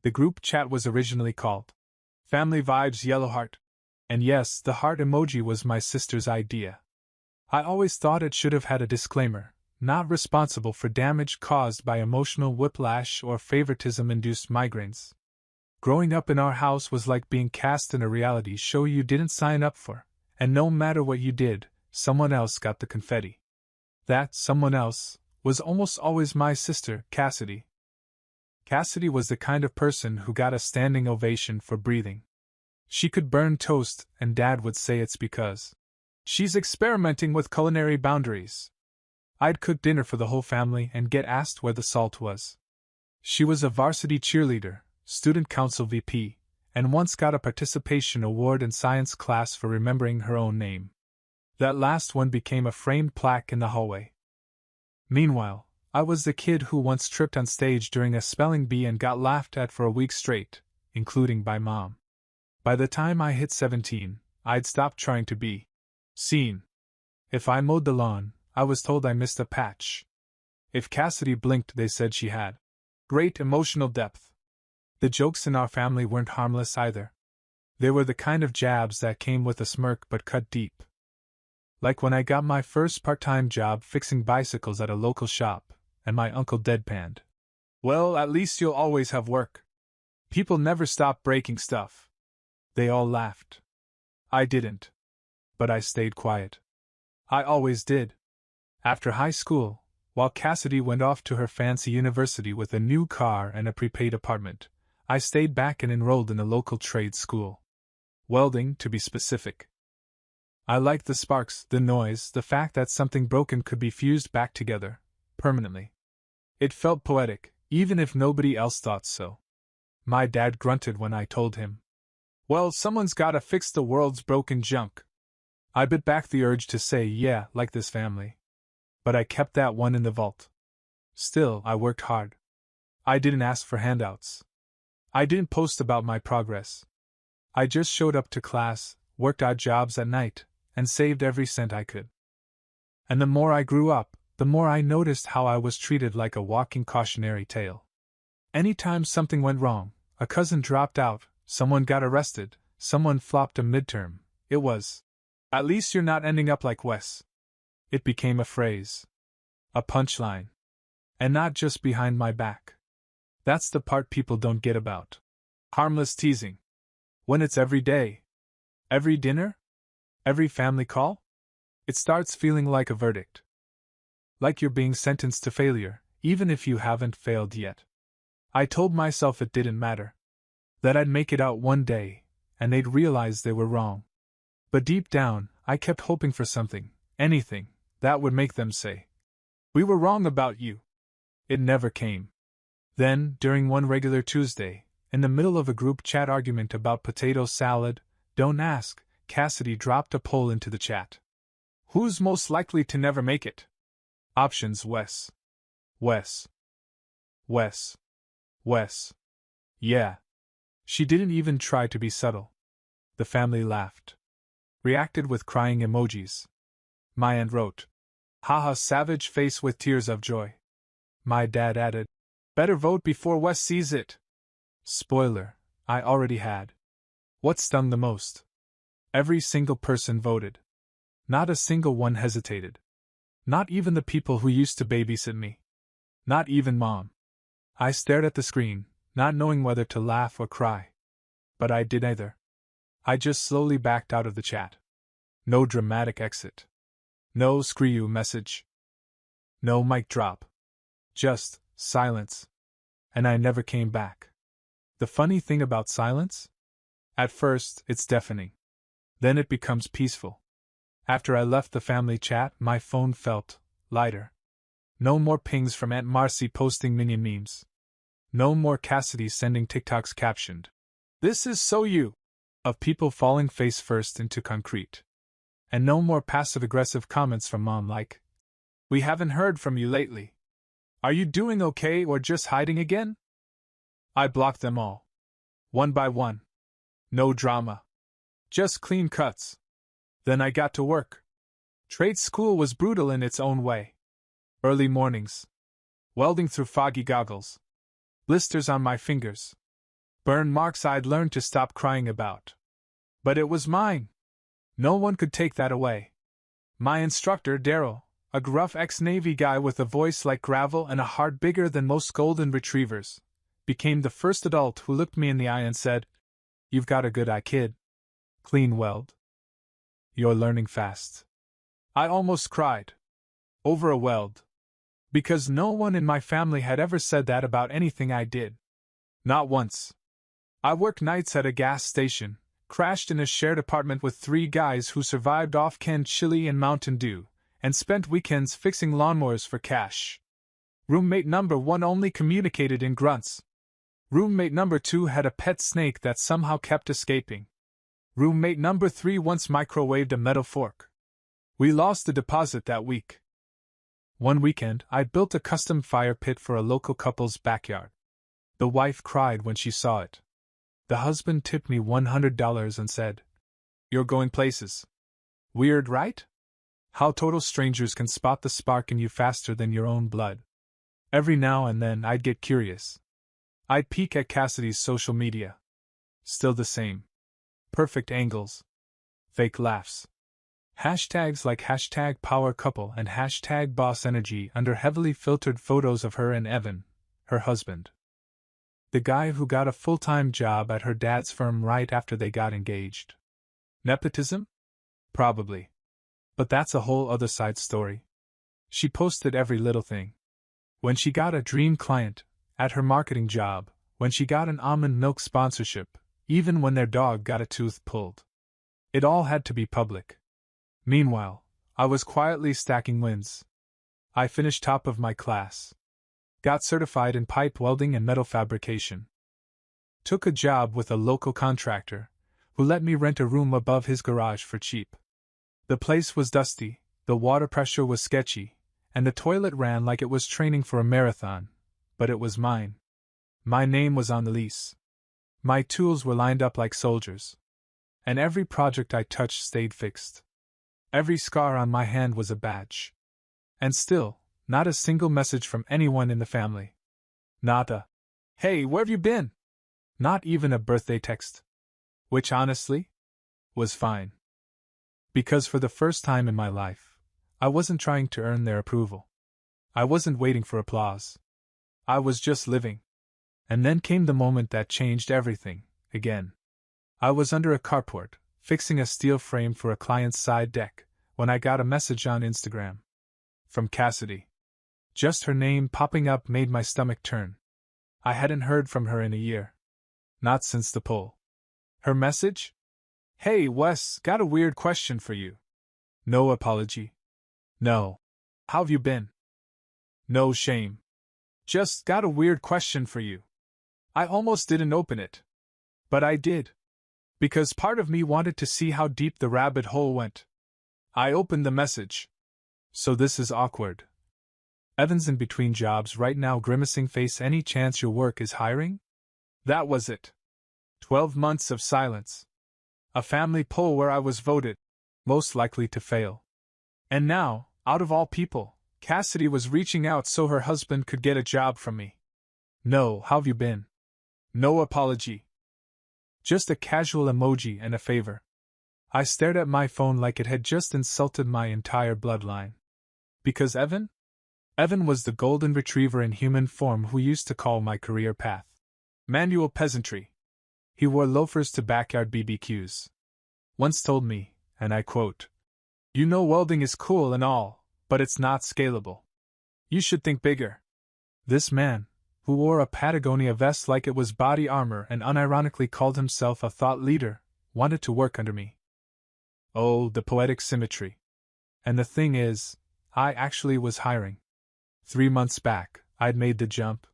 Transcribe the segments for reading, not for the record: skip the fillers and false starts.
The group chat was originally called Family Vibes Yellow Heart. And yes, the heart emoji was my sister's idea. I always thought it should have had a disclaimer, not responsible for damage caused by emotional whiplash or favoritism-induced migraines. Growing up in our house was like being cast in a reality show you didn't sign up for, and no matter what you did, someone else got the confetti. That someone else was almost always my sister, Cassidy. Cassidy was the kind of person who got a standing ovation for breathing. She could burn toast, and Dad would say it's because she's experimenting with culinary boundaries. I'd cook dinner for the whole family and get asked where the salt was. She was a varsity cheerleader, student council VP, and once got a participation award in science class for remembering her own name. That last one became a framed plaque in the hallway. Meanwhile, I was the kid who once tripped on stage during a spelling bee and got laughed at for a week straight, including by Mom. By the time I hit 17, I'd stopped trying to be seen. If I mowed the lawn, I was told I missed a patch. If Cassidy blinked, they said she had great emotional depth. The jokes in our family weren't harmless either. They were the kind of jabs that came with a smirk but cut deep. Like when I got my first part-time job fixing bicycles at a local shop, and my uncle deadpanned, "Well, at least you'll always have work. People never stop breaking stuff." They all laughed. I didn't. But I stayed quiet. I always did. After high school, while Cassidy went off to her fancy university with a new car and a prepaid apartment, I stayed back and enrolled in a local trade school. Welding, to be specific. I liked the sparks, the noise, the fact that something broken could be fused back together, permanently. It felt poetic, even if nobody else thought so. My dad grunted when I told him, "Well, someone's gotta fix the world's broken junk." I bit back the urge to say, "Yeah, like this family." But I kept that one in the vault. Still, I worked hard. I didn't ask for handouts. I didn't post about my progress. I just showed up to class, worked odd jobs at night, and saved every cent I could. And the more I grew up, the more I noticed how I was treated like a walking cautionary tale. Anytime something went wrong, a cousin dropped out, someone got arrested, someone flopped a midterm, it was, "At least you're not ending up like Wes." It became a phrase. A punchline. And not just behind my back. That's the part people don't get about harmless teasing. When it's every day, every dinner, every family call, it starts feeling like a verdict. Like you're being sentenced to failure, even if you haven't failed yet. I told myself it didn't matter. That I'd make it out one day, and they'd realize they were wrong. But deep down, I kept hoping for something, anything, that would make them say, "We were wrong about you." It never came. Then, during one regular Tuesday, in the middle of a group chat argument about potato salad, don't ask, Cassidy dropped a poll into the chat. "Who's most likely to never make it?" Options: Wes. Wes. Wes. Wes. Yeah. She didn't even try to be subtle. The family laughed. Reacted with crying emojis. My aunt wrote, "Haha, savage face with tears of joy." My dad added, "Better vote before Wes sees it." Spoiler, I already had. What stung the most? Every single person voted. Not a single one hesitated. Not even the people who used to babysit me. Not even Mom. I stared at the screen, not knowing whether to laugh or cry. But I did neither. I just slowly backed out of the chat. No dramatic exit. No "screw you" message. No mic drop. Just silence. And I never came back. The funny thing about silence? At first, it's deafening. Then it becomes peaceful. After I left the family chat, my phone felt lighter. No more pings from Aunt Marcy posting minion memes. No more Cassidy sending TikToks captioned, "This is so you," of people falling face first into concrete. And no more passive-aggressive comments from Mom like, "We haven't heard from you lately. Are you doing okay or just hiding again?" I blocked them all. One by one. No drama. Just clean cuts. Then I got to work. Trade school was brutal in its own way. Early mornings. Welding through foggy goggles. Blisters on my fingers. Burn marks I'd learned to stop crying about. But it was mine. No one could take that away. My instructor, Daryl, a gruff ex-Navy guy with a voice like gravel and a heart bigger than most golden retrievers, became the first adult who looked me in the eye and said, "You've got a good eye, kid. Clean weld. You're learning fast." I almost cried. Over a weld. Because no one in my family had ever said that about anything I did. Not once. I worked nights at a gas station, crashed in a shared apartment with 3 guys who survived off-canned chili and Mountain Dew, and spent weekends fixing lawnmowers for cash. Roommate number 1 only communicated in grunts. Roommate number 2 had a pet snake that somehow kept escaping. Roommate number 3 once microwaved a metal fork. We lost the deposit that week. One weekend, I built a custom fire pit for a local couple's backyard. The wife cried when she saw it. The husband tipped me $100 and said, "You're going places." Weird, right? How total strangers can spot the spark in you faster than your own blood. Every now and then I'd get curious. I'd peek at Cassidy's social media. Still the same. Perfect angles. Fake laughs. Hashtags like #PowerCouple and #BossEnergy under heavily filtered photos of her and Evan, her husband. The guy who got a full-time job at her dad's firm right after they got engaged. Nepotism? Probably. But that's a whole other side story. She posted every little thing. When she got a dream client, at her marketing job, when she got an almond milk sponsorship, even when their dog got a tooth pulled. It all had to be public. Meanwhile, I was quietly stacking wins. I finished top of my class. Got certified in pipe welding and metal fabrication. Took a job with a local contractor, who let me rent a room above his garage for cheap. The place was dusty, the water pressure was sketchy, and the toilet ran like it was training for a marathon, but it was mine. My name was on the lease. My tools were lined up like soldiers. And every project I touched stayed fixed. Every scar on my hand was a badge. And still, not a single message from anyone in the family. Not a, "Hey, where've you been?" Not even a birthday text. Which honestly, was fine. Because for the first time in my life, I wasn't trying to earn their approval. I wasn't waiting for applause. I was just living. And then came the moment that changed everything, again. I was under a carport, fixing a steel frame for a client's side deck, when I got a message on Instagram. From Cassidy. Just her name popping up made my stomach turn. I hadn't heard from her in a year. Not since the poll. Her message? "Hey Wes, got a weird question for you." No apology. No. "How've you been?" No shame. Just got a weird question for you. I almost didn't open it. But I did. Because part of me wanted to see how deep the rabbit hole went. I opened the message. "So this is awkward. Evan's in between jobs right now, grimacing face. Any chance your work is hiring?" That was it. 12 months of silence. A family poll where I was voted most likely to fail. And now, out of all people, Cassidy was reaching out so her husband could get a job from me. No, how've you been? No apology. Just a casual emoji and a favor. I stared at my phone like it had just insulted my entire bloodline. Because Evan? Evan was the golden retriever in human form who used to call my career path manual peasantry. He wore loafers to backyard BBQs. Once told me, and I quote, "You know welding is cool and all, but it's not scalable. You should think bigger." This man, who wore a Patagonia vest like it was body armor and unironically called himself a thought leader, wanted to work under me. Oh, the poetic symmetry. And the thing is, I actually was hiring. 3 months back, I'd made the jump.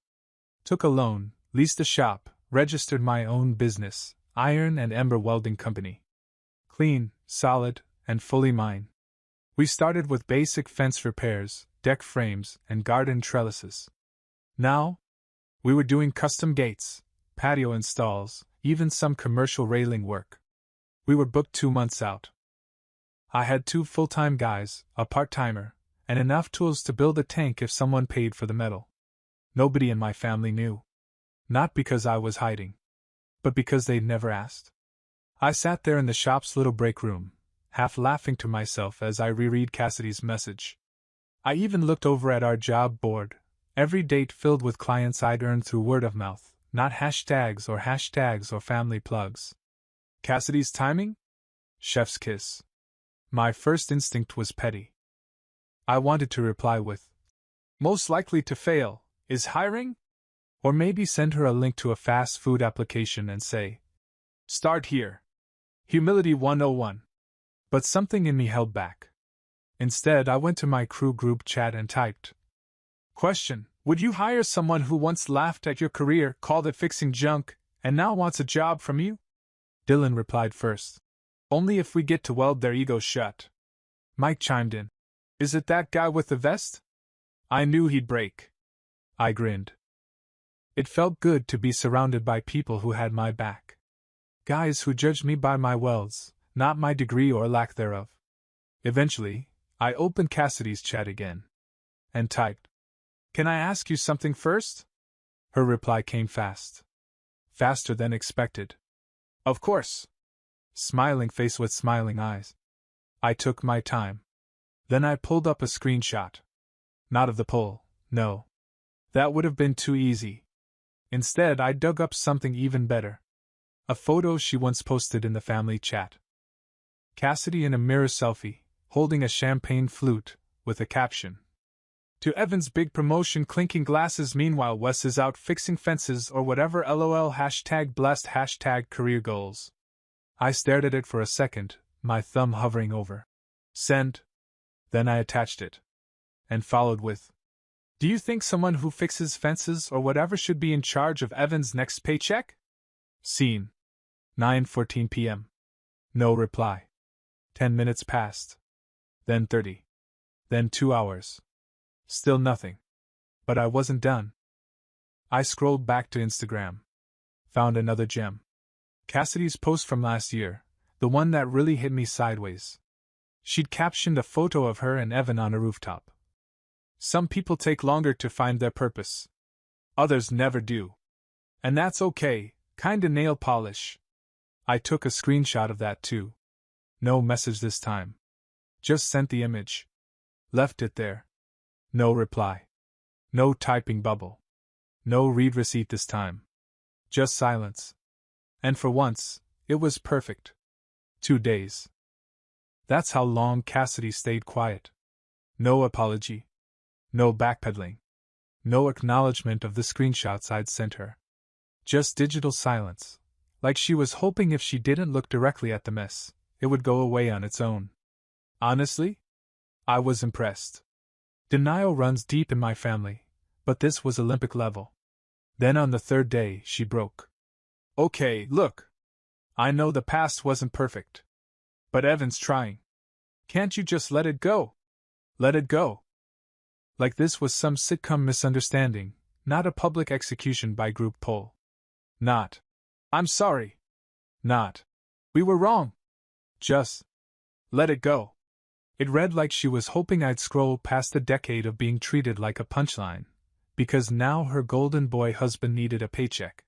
Took a loan, leased a shop, registered my own business, Iron and Ember Welding Company. Clean, solid, and fully mine. We started with basic fence repairs, deck frames, and garden trellises. Now, we were doing custom gates, patio installs, even some commercial railing work. We were booked 2 months out. I had 2 full-time guys, a part-timer, and enough tools to build a tank if someone paid for the metal. Nobody in my family knew. Not because I was hiding. but because they'd never asked. I sat there in the shop's little break room, half laughing to myself as I reread Cassidy's message. I even looked over at our job board, every date filled with clients I'd earned through word of mouth, not hashtags or family plugs. Cassidy's timing? Chef's kiss. My first instinct was petty. I wanted to reply with, "Most likely to fail, is hiring?" Or maybe send her a link to a fast food application and say, "Start here. Humility 101. But something in me held back. Instead, I went to my crew group chat and typed, "Question: would you hire someone who once laughed at your career, called it fixing junk, and now wants a job from you?" Dylan replied first. "Only if we get to weld their egos shut." Mike chimed in. "Is it that guy with the vest?" I knew he'd break. I grinned. It felt good to be surrounded by people who had my back. Guys who judged me by my welds, not my degree or lack thereof. Eventually, I opened Cassidy's chat again. And typed, "Can I ask you something first?" Her reply came fast. Faster than expected. "Of course." Smiling face with smiling eyes. I took my time. Then I pulled up a screenshot. Not of the poll, no. That would have been too easy. Instead, I dug up something even better. A photo she once posted in the family chat. Cassidy in a mirror selfie, holding a champagne flute, with a caption. "To Evan's big promotion, clinking glasses, meanwhile Wes is out fixing fences or whatever, lol, #blessed, #career goals." I stared at it for a second, my thumb hovering over send. Then I attached it. And followed with, "Do you think someone who fixes fences or whatever should be in charge of Evan's next paycheck?" Scene. 9:14 p.m. No reply. 10 minutes passed. Then 30. Then 2 hours. Still nothing. But I wasn't done. I scrolled back to Instagram. Found another gem. Cassidy's post from last year, the one that really hit me sideways. She'd captioned a photo of her and Evan on a rooftop. "Some people take longer to find their purpose. Others never do. And that's okay, kinda nail polish." I took a screenshot of that too. No message this time. Just sent the image. Left it there. No reply. No typing bubble. No read receipt this time. Just silence. And for once, it was perfect. 2 days. That's how long Cassidy stayed quiet. No apology. No backpedaling. No acknowledgement of the screenshots I'd sent her. Just digital silence, like she was hoping if she didn't look directly at the mess, it would go away on its own. Honestly, I was impressed. Denial runs deep in my family, but this was Olympic level. Then on the 3rd day, she broke. "Okay, look. I know the past wasn't perfect. But Evan's trying. Can't you just let it go? Let it go." Like this was some sitcom misunderstanding, not a public execution by group poll. Not, "I'm sorry." Not, "We were wrong." Just, "Let it go." It read like she was hoping I'd scroll past a decade of being treated like a punchline, because now her golden boy husband needed a paycheck.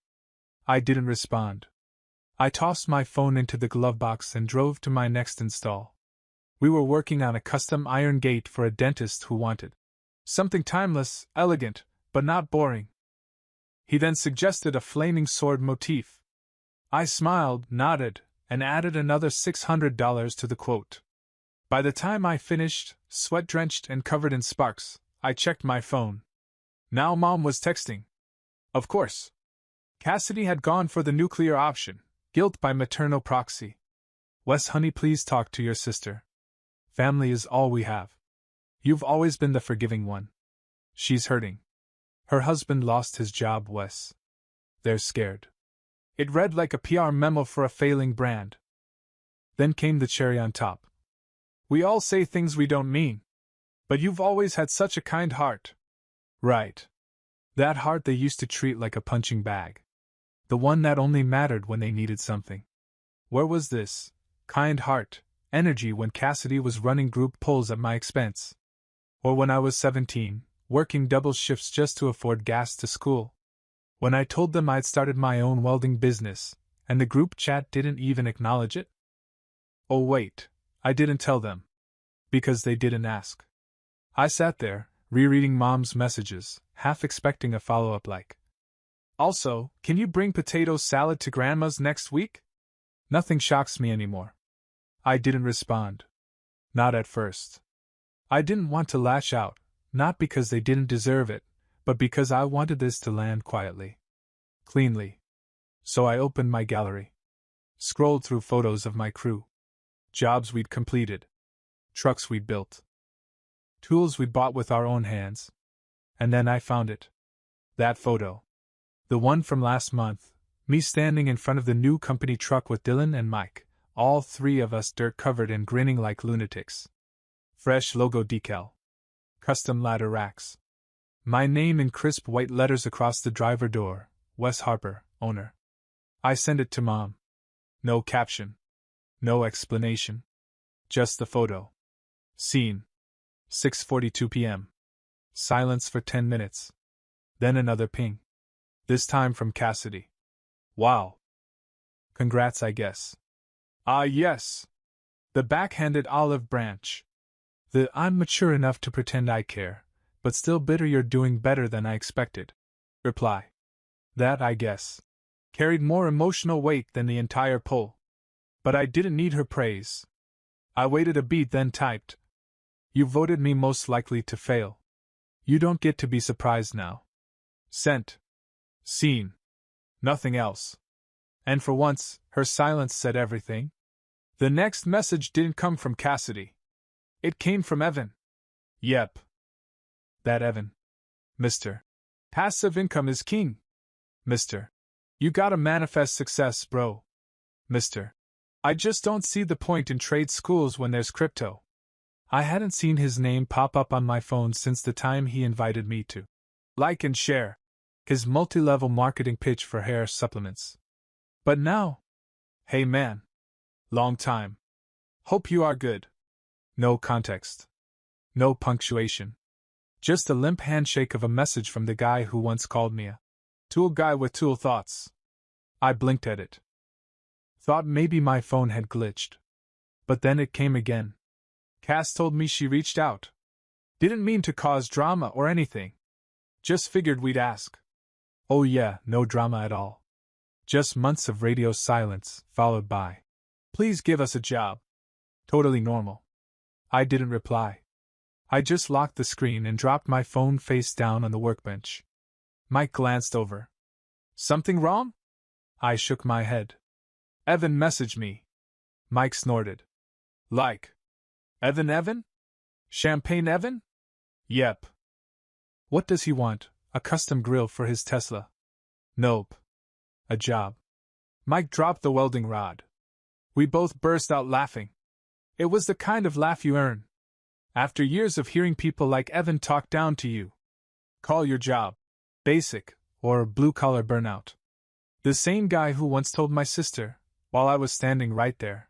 I didn't respond. I tossed my phone into the glove box and drove to my next install. We were working on a custom iron gate for a dentist who wanted something timeless, elegant, but not boring. He then suggested a flaming sword motif. I smiled, nodded, and added another $600 to the quote. By the time I finished, sweat-drenched and covered in sparks, I checked my phone. Now Mom was texting. Of course. Cassidy had gone for the nuclear option, guilt by maternal proxy. "Wes, honey, please talk to your sister. Family is all we have. You've always been the forgiving one. She's hurting. Her husband lost his job, Wes. They're scared." It read like a PR memo for a failing brand. Then came the cherry on top. "We all say things we don't mean. But you've always had such a kind heart." Right. That heart they used to treat like a punching bag. The one that only mattered when they needed something. Where was this kind heart energy when Cassidy was running group polls at my expense? Or when I was 17, working double shifts just to afford gas to school? When I told them I'd started my own welding business, and the group chat didn't even acknowledge it? Oh wait, I didn't tell them. Because they didn't ask. I sat there, rereading Mom's messages, half expecting a follow-up like, "Also, can you bring potato salad to Grandma's next week?" Nothing shocks me anymore. I didn't respond. Not at first. I didn't want to lash out, not because they didn't deserve it, but because I wanted this to land quietly. Cleanly. So I opened my gallery. Scrolled through photos of my crew. Jobs we'd completed. Trucks we'd built. Tools we'd bought with our own hands. And then I found it. That photo. The one from last month, me standing in front of the new company truck with Dylan and Mike, all three of us dirt-covered and grinning like lunatics. Fresh logo decal. Custom ladder racks. My name in crisp white letters across the driver door, Wes Harper, owner. I sent it to Mom. No caption. No explanation. Just the photo. Scene. 6:42 p.m. Silence for 10 minutes. Then another ping. This time from Cassidy. Wow. Congrats, I guess. Ah, yes. The backhanded olive branch. The "I'm mature enough to pretend I care, but still bitter you're doing better than I expected" reply. That, I guess, carried more emotional weight than the entire poll. But I didn't need her praise. I waited a beat, then typed, "You voted me most likely to fail. You don't get to be surprised now." Sent. Scene. Nothing else. And for once, her silence said everything. The next message didn't come from Cassidy. It came from Evan. Yep. That Evan. Mr. Passive income is king. Mr. You gotta manifest success, bro. Mr. I just don't see the point in trade schools when there's crypto. I hadn't seen his name pop up on my phone since the time he invited me to like and share his multi-level marketing pitch for hair supplements. But now, hey man. Long time. Hope you are good. No context. No punctuation. Just a limp handshake of a message from the guy who once called me a tool guy with tool thoughts. I blinked at it. Thought maybe my phone had glitched. But then it came again. Cass told me she reached out. Didn't mean to cause drama or anything. Just figured we'd ask. Oh yeah, no drama at all. Just months of radio silence, followed by, "Please give us a job." Totally normal. I didn't reply. I just locked the screen and dropped my phone face down on the workbench. Mike glanced over. "Something wrong?" I shook my head. "Evan messaged me." Mike snorted. "Like Evan? Champagne Evan?" "Yep." "What does he want? A custom grill for his Tesla?" "Nope. A job." Mike dropped the welding rod. We both burst out laughing. It was the kind of laugh you earn after years of hearing people like Evan talk down to you. Call your job basic or blue-collar burnout. The same guy who once told my sister, while I was standing right there,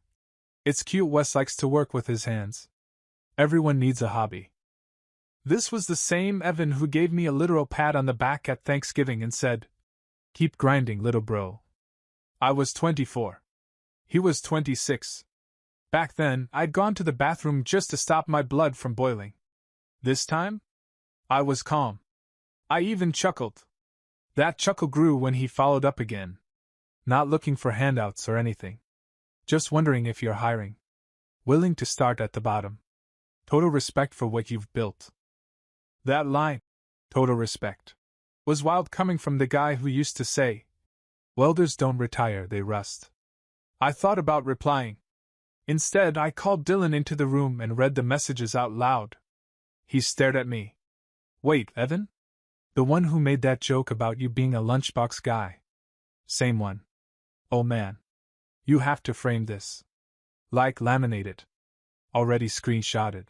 "It's cute Wes likes to work with his hands. Everyone needs a hobby." This was the same Evan who gave me a literal pat on the back at Thanksgiving and said, "Keep grinding, little bro." I was 24. He was 26. Back then, I'd gone to the bathroom just to stop my blood from boiling. This time, I was calm. I even chuckled. That chuckle grew when he followed up again. "Not looking for handouts or anything. Just wondering if you're hiring. Willing to start at the bottom. Total respect for what you've built." That line, total respect, was wild coming from the guy who used to say, "Welders don't retire, they rust." I thought about replying. Instead, I called Dylan into the room and read the messages out loud. He stared at me. "Wait, Evan? The one who made that joke about you being a lunchbox guy?" "Same one." "Oh man. You have to frame this. Like, laminate it. Already screenshotted."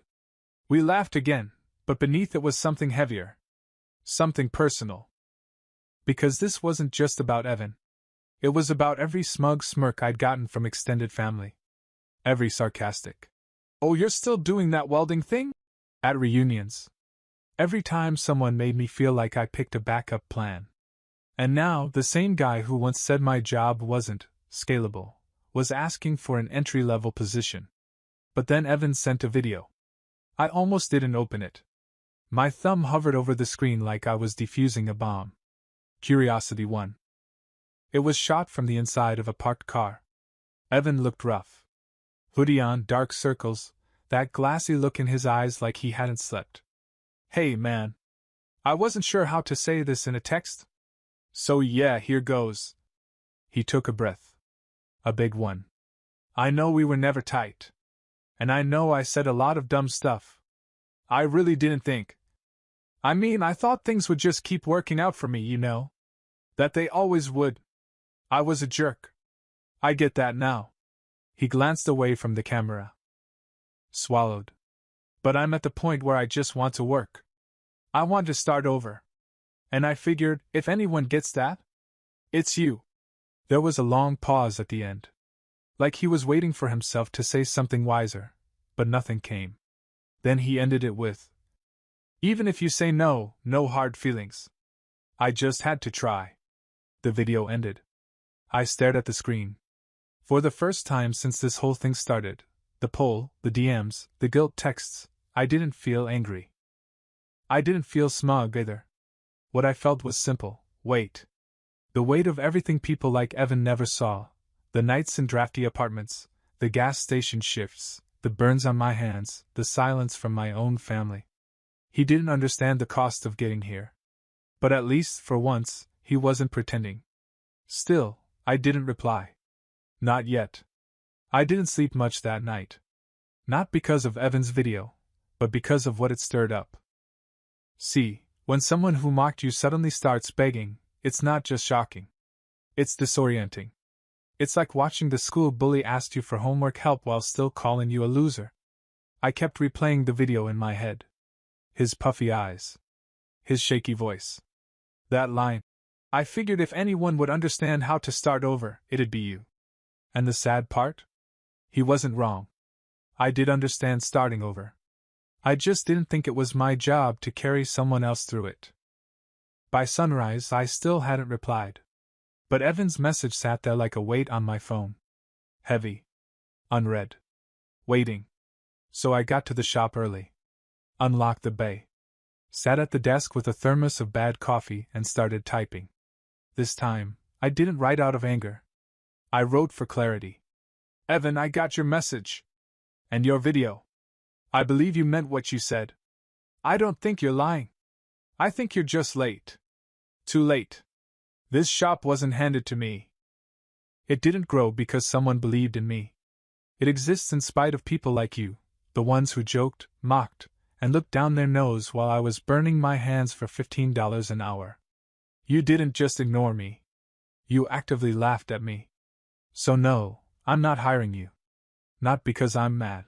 We laughed again, but beneath it was something heavier. Something personal. Because this wasn't just about Evan. It was about every smug smirk I'd gotten from extended family. Every sarcastic, "Oh, you're still doing that welding thing?" at reunions. Every time someone made me feel like I picked a backup plan. And now, the same guy who once said my job wasn't scalable, was asking for an entry-level position. But then Evan sent a video. I almost didn't open it. My thumb hovered over the screen like I was defusing a bomb. Curiosity 1. It was shot from the inside of a parked car. Evan looked rough. Hoodie on, dark circles, that glassy look in his eyes like he hadn't slept. Hey man. I wasn't sure how to say this in a text. So yeah, here goes. He took a breath. A big one. I know we were never tight. And I know I said a lot of dumb stuff. I really didn't think. I mean, I thought things would just keep working out for me, you know? That they always would. I was a jerk. I get that now. He glanced away from the camera. Swallowed. But I'm at the point where I just want to work. I want to start over. And I figured, if anyone gets that, it's you. There was a long pause at the end. Like he was waiting for himself to say something wiser, but nothing came. Then he ended it with, even if you say no, no hard feelings. I just had to try. The video ended. I stared at the screen. For the first time since this whole thing started, the poll, the DMs, the guilt texts, I didn't feel angry. I didn't feel smug either. What I felt was simple, weight. The weight of everything people like Evan never saw. The nights in drafty apartments, the gas station shifts, the burns on my hands, the silence from my own family. He didn't understand the cost of getting here. But at least, for once, he wasn't pretending. Still, I didn't reply. Not yet. I didn't sleep much that night. Not because of Evan's video, but because of what it stirred up. See, when someone who mocked you suddenly starts begging, it's not just shocking. It's disorienting. It's like watching the school bully ask you for homework help while still calling you a loser. I kept replaying the video in my head. His puffy eyes. His shaky voice. That line. I figured if anyone would understand how to start over, it'd be you. And the sad part? He wasn't wrong. I did understand starting over. I just didn't think it was my job to carry someone else through it. By sunrise, I still hadn't replied. But Evan's message sat there like a weight on my phone. Heavy. Unread. Waiting. So I got to the shop early. Unlocked the bay. Sat at the desk with a thermos of bad coffee and started typing. This time, I didn't write out of anger. I wrote for clarity. Evan, I got your message. And your video. I believe you meant what you said. I don't think you're lying. I think you're just late. Too late. This shop wasn't handed to me. It didn't grow because someone believed in me. It exists in spite of people like you, the ones who joked, mocked, and looked down their nose while I was burning my hands for $15 an hour. You didn't just ignore me. You actively laughed at me. So no, I'm not hiring you. Not because I'm mad.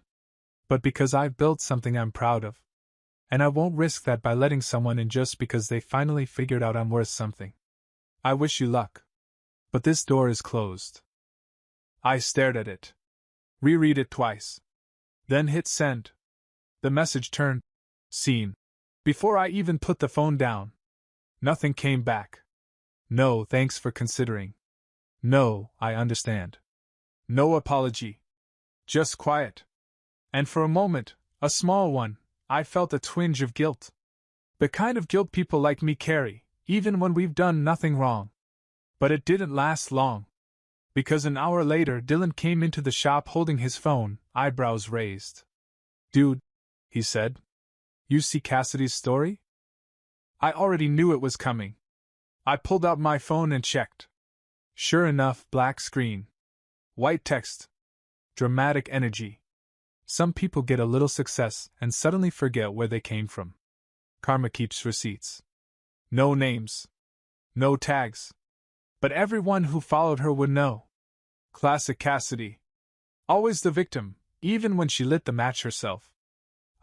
But because I've built something I'm proud of. And I won't risk that by letting someone in just because they finally figured out I'm worth something. I wish you luck. But this door is closed. I stared at it. Reread it twice. Then hit send. The message turned seen. Before I even put the phone down. Nothing came back. No, thanks for considering. No, I understand. No apology. Just quiet. And for a moment, a small one, I felt a twinge of guilt. The kind of guilt people like me carry, even when we've done nothing wrong. But it didn't last long. Because an hour later Dylan came into the shop holding his phone, eyebrows raised. Dude, he said. You see Cassidy's story? I already knew it was coming. I pulled out my phone and checked. Sure enough, black screen. White text. Dramatic energy. Some people get a little success and suddenly forget where they came from. Karma keeps receipts. No names. No tags. But everyone who followed her would know. Classic Cassidy. Always the victim, even when she lit the match herself.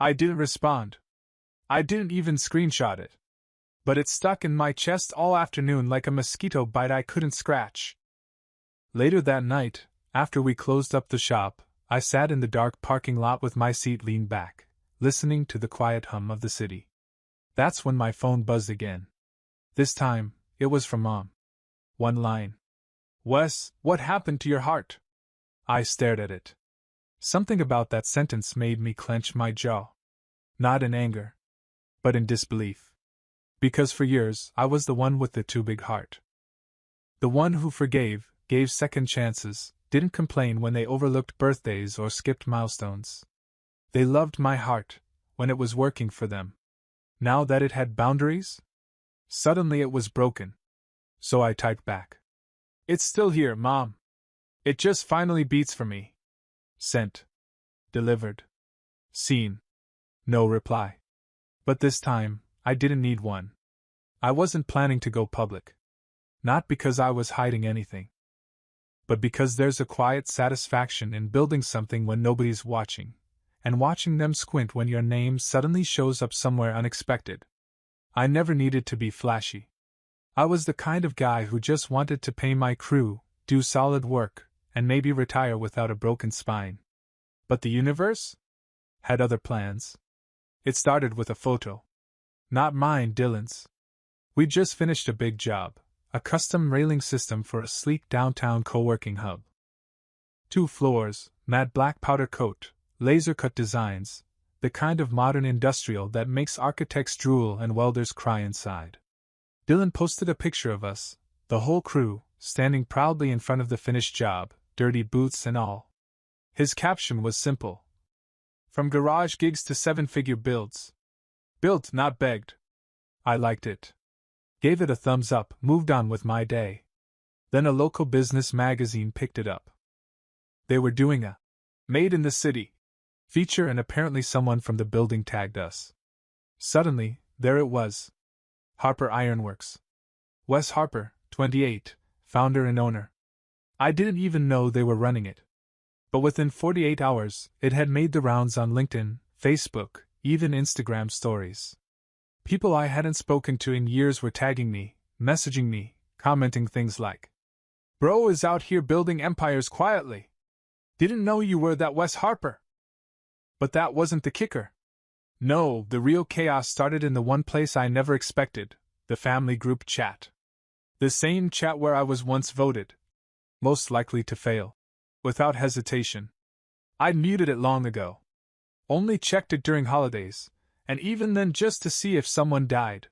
I didn't respond. I didn't even screenshot it. But it stuck in my chest all afternoon like a mosquito bite I couldn't scratch. Later that night, after we closed up the shop, I sat in the dark parking lot with my seat leaned back, listening to the quiet hum of the city. That's when my phone buzzed again. This time, it was from Mom. One line. Wes, what happened to your heart? I stared at it. Something about that sentence made me clench my jaw. Not in anger, but in disbelief. Because for years I was the one with the too big heart. The one who forgave, gave second chances, didn't complain when they overlooked birthdays or skipped milestones. They loved my heart when it was working for them. Now that it had boundaries? Suddenly it was broken. So I typed back. It's still here, Mom. It just finally beats for me. Sent. Delivered. Seen. No reply. But this time, I didn't need one. I wasn't planning to go public. Not because I was hiding anything. But because there's a quiet satisfaction in building something when nobody's watching, and watching them squint when your name suddenly shows up somewhere unexpected. I never needed to be flashy. I was the kind of guy who just wanted to pay my crew, do solid work, and maybe retire without a broken spine. But the universe had other plans. It started with a photo. Not mine, Dylan's. We'd just finished a big job, a custom railing system for a sleek downtown co-working hub. 2 floors, matte black powder coat, laser-cut designs, the kind of modern industrial that makes architects drool and welders cry inside. Dylan posted a picture of us, the whole crew, standing proudly in front of the finished job, dirty boots and all. His caption was simple. From garage gigs to 7-figure builds. Built, not begged. I liked it. Gave it a thumbs up, moved on with my day. Then a local business magazine picked it up. They were doing a Made in the City feature, and apparently someone from the building tagged us. Suddenly, there it was. Harper Ironworks. Wes Harper, 28, founder and owner. I didn't even know they were running it. But within 48 hours, it had made the rounds on LinkedIn, Facebook, even Instagram stories. People I hadn't spoken to in years were tagging me, messaging me, commenting things like, "Bro is out here building empires quietly. Didn't know you were that Wes Harper." But that wasn't the kicker. No, the real chaos started in the one place I never expected, the family group chat. The same chat where I was once voted most likely to fail. Without hesitation. I'd muted it long ago. Only checked it during holidays, and even then just to see if someone died.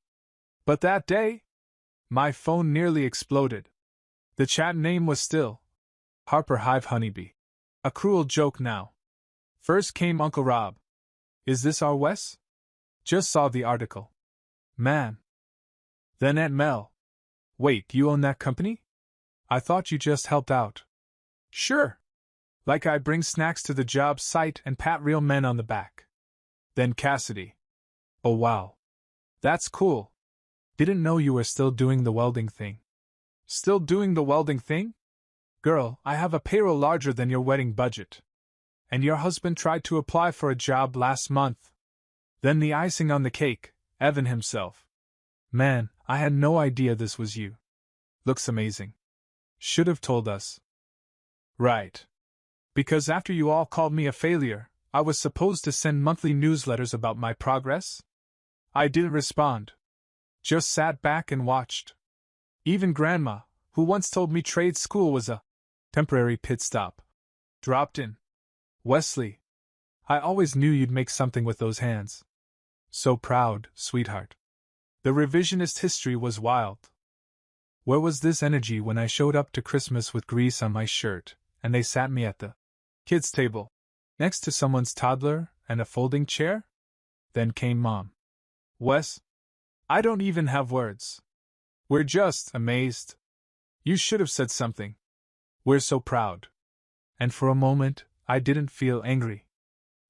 But that day, my phone nearly exploded. The chat name was still Harper Hive Honeybee. A cruel joke now. First came Uncle Rob. Is this our Wes? Just saw the article. Man. Then Aunt Mel. Wait, you own that company? I thought you just helped out. Sure. Like I bring snacks to the job site and pat real men on the back. Then Cassidy. Oh wow. That's cool. Didn't know you were still doing the welding thing. Still doing the welding thing? Girl, I have a payroll larger than your wedding budget. And your husband tried to apply for a job last month. Then the icing on the cake, Evan himself. Man, I had no idea this was you. Looks amazing. Should have told us. Right. Because after you all called me a failure, I was supposed to send monthly newsletters about my progress? I didn't respond. Just sat back and watched. Even Grandma, who once told me trade school was a temporary pit stop, dropped in. Wesley, I always knew you'd make something with those hands. So proud, sweetheart. The revisionist history was wild. Where was this energy when I showed up to Christmas with grease on my shirt, and they sat me at the kids' table, next to someone's toddler and a folding chair? Then came Mom. Wes, I don't even have words. We're just amazed. You should have said something. We're so proud. And for a moment, I didn't feel angry.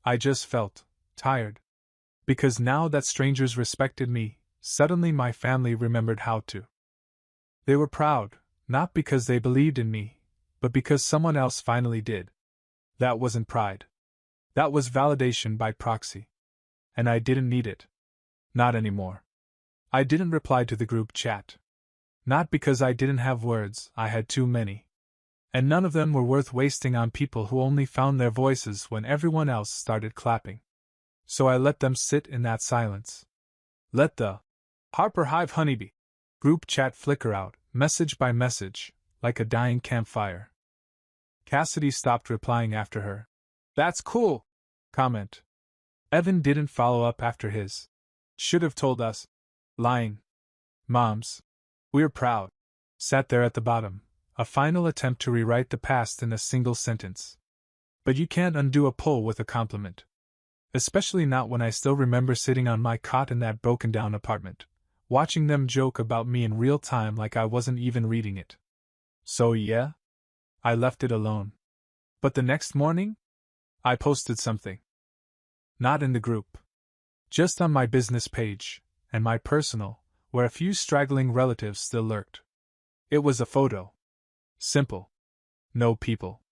I just felt tired. Because now that strangers respected me, suddenly my family remembered how to. They were proud, not because they believed in me, but because someone else finally did. That wasn't pride. That was validation by proxy. And I didn't need it. Not anymore. I didn't reply to the group chat. Not because I didn't have words, I had too many. And none of them were worth wasting on people who only found their voices when everyone else started clapping. So I let them sit in that silence. Let the Harper Hive Honeybee group chat flicker out, message by message, like a dying campfire. Cassidy stopped replying after her. That's cool! Comment. Evan didn't follow up after his. Should have told us. Lying. Moms. We're proud. Sat there at the bottom, a final attempt to rewrite the past in a single sentence. But you can't undo a pull with a compliment. Especially not when I still remember sitting on my cot in that broken-down apartment, watching them joke about me in real time like I wasn't even reading it. So yeah? I left it alone. But the next morning? I posted something. Not in the group. Just on my business page, and my personal, where a few straggling relatives still lurked. It was a photo. Simple. No people.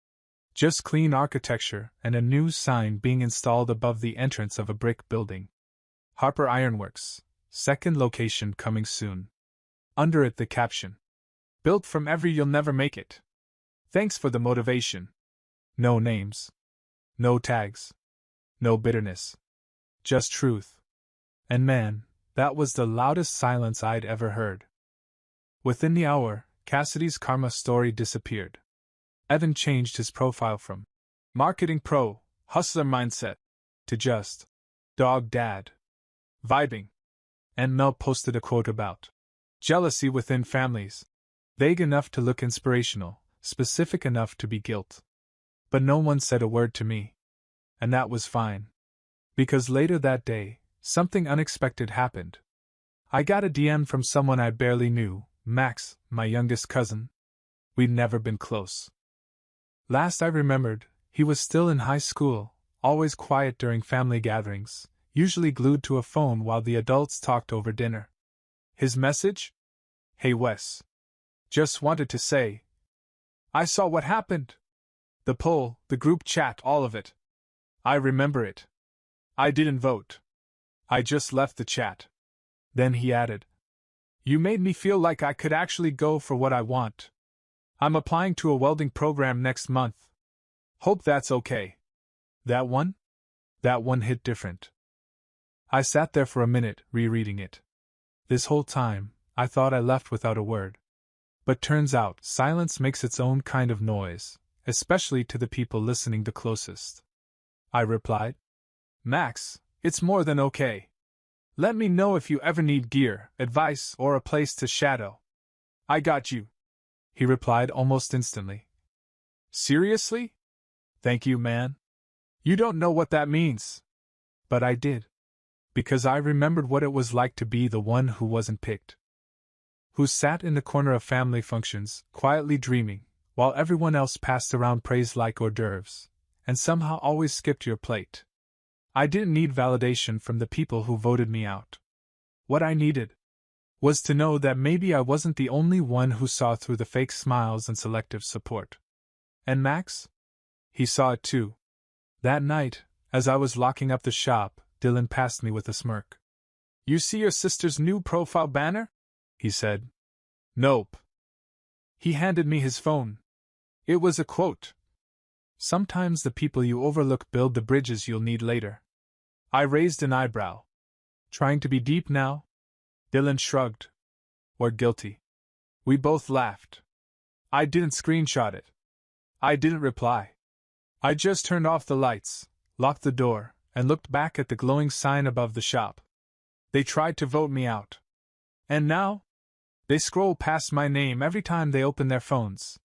Just clean architecture and a new sign being installed above the entrance of a brick building. Harper Ironworks, second location coming soon. Under it the caption. Built from every you'll never make it. Thanks for the motivation. No names. No tags. No bitterness. Just truth. And man, that was the loudest silence I'd ever heard. Within the hour, Cassidy's karma story disappeared. Evan changed his profile from Marketing Pro, Hustler Mindset, to just Dog Dad. Vibing. And Mel posted a quote about jealousy within families. Vague enough to look inspirational, specific enough to be guilt. But no one said a word to me. And that was fine. Because later that day, something unexpected happened. I got a DM from someone I barely knew, Max, my youngest cousin. We'd never been close. Last I remembered, he was still in high school, always quiet during family gatherings, usually glued to a phone while the adults talked over dinner. His message? Hey Wes. Just wanted to say. I saw what happened. The poll, the group chat, all of it. I remember it. I didn't vote. I just left the chat. Then he added. You made me feel like I could actually go for what I want. I'm applying to a welding program next month. Hope that's okay. That one? That one hit different. I sat there for a minute, rereading it. This whole time, I thought I left without a word. But turns out, silence makes its own kind of noise, especially to the people listening the closest. I replied. Max, it's more than okay. Let me know if you ever need gear, advice, or a place to shadow. I got you. He replied almost instantly. Seriously? Thank you, man. You don't know what that means. But I did. Because I remembered what it was like to be the one who wasn't picked. Who sat in the corner of family functions, quietly dreaming, while everyone else passed around praise like hors d'oeuvres, and somehow always skipped your plate. I didn't need validation from the people who voted me out. What I needed was to know that maybe I wasn't the only one who saw through the fake smiles and selective support. And Max? He saw it too. That night, as I was locking up the shop, Dylan passed me with a smirk. You see your sister's new profile banner? He said. Nope. He handed me his phone. It was a quote. Sometimes the people you overlook build the bridges you'll need later. I raised an eyebrow. Trying to be deep now? Dylan shrugged. Or guilty. We both laughed. I didn't screenshot it. I didn't reply. I just turned off the lights, locked the door, and looked back at the glowing sign above the shop. They tried to vote me out. And now? They scroll past my name every time they open their phones.